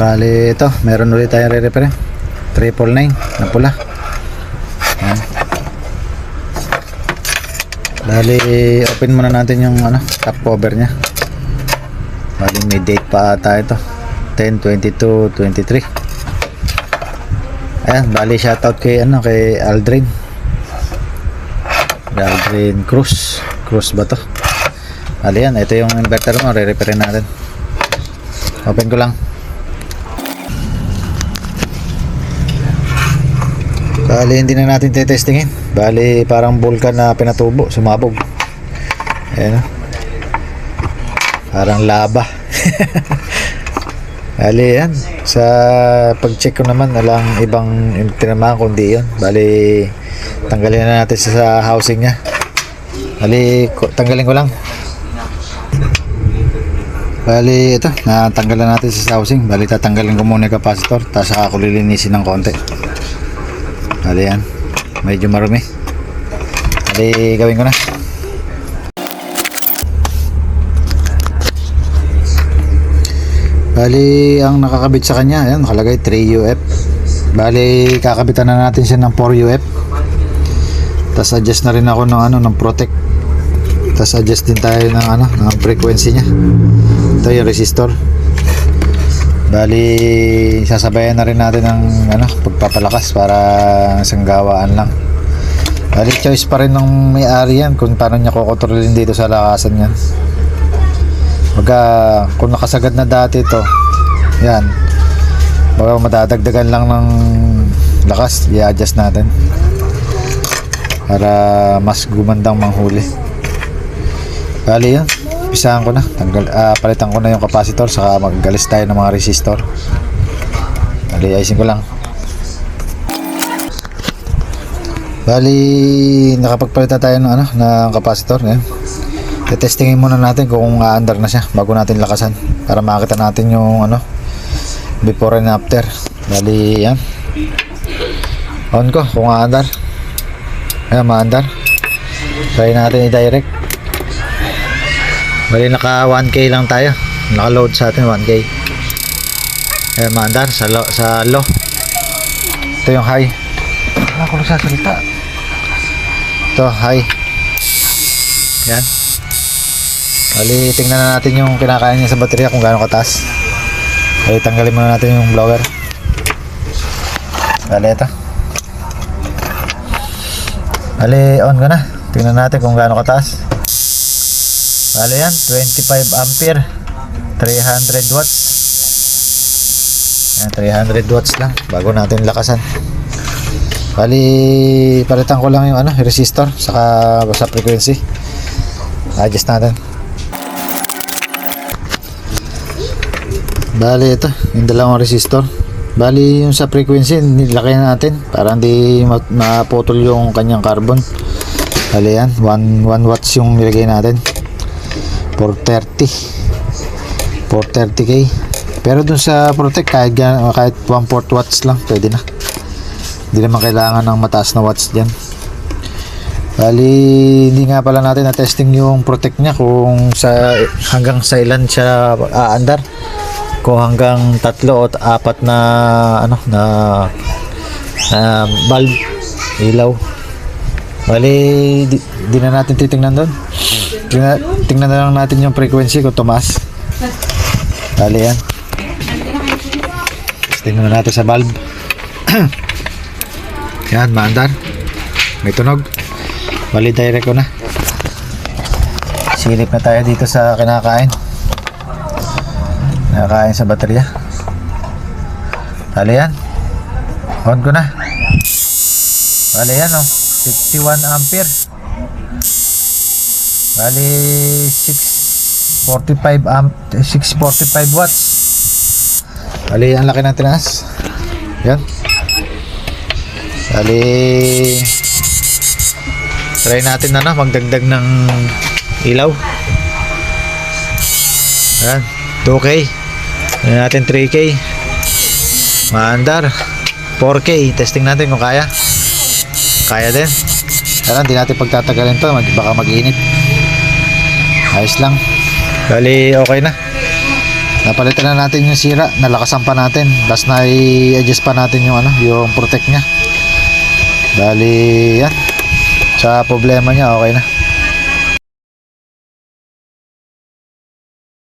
Bali ito, meron ulit tayong re-repair 999 na pula. Ayan. Bali open muna natin yung top cover nya. Bali may date pa ata ito, 10/22/23. Ayan, bali shoutout kay kay Aldrin Cruz ba to? Bali yan, ito yung inverter mo, re-repair natin. Open ko lang. Bali hindi na natin tetestingin. Bali parang vulkan na pinatubo, sumabog. Ayan, parang lava. Bali yan, sa pag-check ko naman walang ibang tinamaan kundi yun. Bali tanggalin na natin sa housing nya. Bali tanggalin ko lang. Bali ito, natanggalan natin sa housing. Bali tatanggalin ko muna yung capacitor, tapos saka ko lilinisin ng konti. Bali yan, medyo marumi. Bali gawin ko na. Bali ang nakakabit sa kanya, ayan, nakalagay 3UF. Bali kakabitan na natin siya ng 4UF. Tapos adjust na rin ako ng ng protect. Tapos adjust din tayo ng ng frequency niya. Ito yung resistor. Bali sasabayan na rin natin ng pagpapalakas para isang gawaan lang. Bali choice pa rin ng may-ari yan kung paano niya kokontrolin dito sa lakasan niya. Kung nakasagad na dati ito, yan, baka madadagdagan lang ng lakas, i-adjust natin para mas gumandang manghuli. Bali yan, pisahan ko na, palitan ko na yung capacitor, saka magalis tayo ng mga resistor. Bali ayusin ko lang. Bali nakapagpalitan tayo ng capacitor. Yan, testingin muna natin kung aandar na siya bago natin lakasan para makita natin yung before and after. Bali yan, on ko kung aandar. Ayan, maandar. Try natin i-direct. Bali naka 1K lang tayo, naka load sa atin 1K. Ayan, maandar sa low. Ito yung high. Ako nagsasalita. Ito high. Yan. Bali tingnan na natin yung kinakain niya sa baterya kung gaano kataas. Bali tanggalin muna natin yung blower. Bali ito. Bali on ko na. Tingnan natin kung gaano kataas. Bali yan, 25 ampere, 300 watts. Yan, 300 watts lang bago natin lakasan. Bali palitan ko lang yung resistor saka sa frequency. Adjust natin. Bali ito, yung dalawang resistor. Bali yung sa frequency nilaki natin para hindi maputol yung kanyang carbon. Bali yan, 1 watts yung nilagay natin, 430k. Pero dun sa protect kahit 1/4 watts lang pwede na, hindi naman kailangan ng mataas na watts dyan. Bali hindi nga pala natin na testing yung protect nya kung hanggang sa ilan siya aandar, kung hanggang 3 o 4 na bulb ilaw. Bali di na natin titingnan doon. Tingnan na lang natin yung frequency kung tumaas. Bali yan, tingnan na natin sa bulb. Yan, maandar, may tunog. Bali direct ko na. Silip na tayo dito sa kinakain sa baterya. Bali yan, on ko na. Bali yan 51 ampere. Bali 645 watts. Bali ang laki ng tinaas. Yan. Bali try natin magdagdag ng ilaw. Yan, 2K. Yan natin 3K. Maandar 4K. Testing natin kung kaya. Kaya din. Pero hindi natin pagtatagalin to, baka mag-init. Ayos lang. Bali okay na. Napalitan na natin yung sira, nalakasan pa natin. Tapos na-i-adjust pa natin yung yung protect niya. Bali, yan. Sa problema niya, okay na.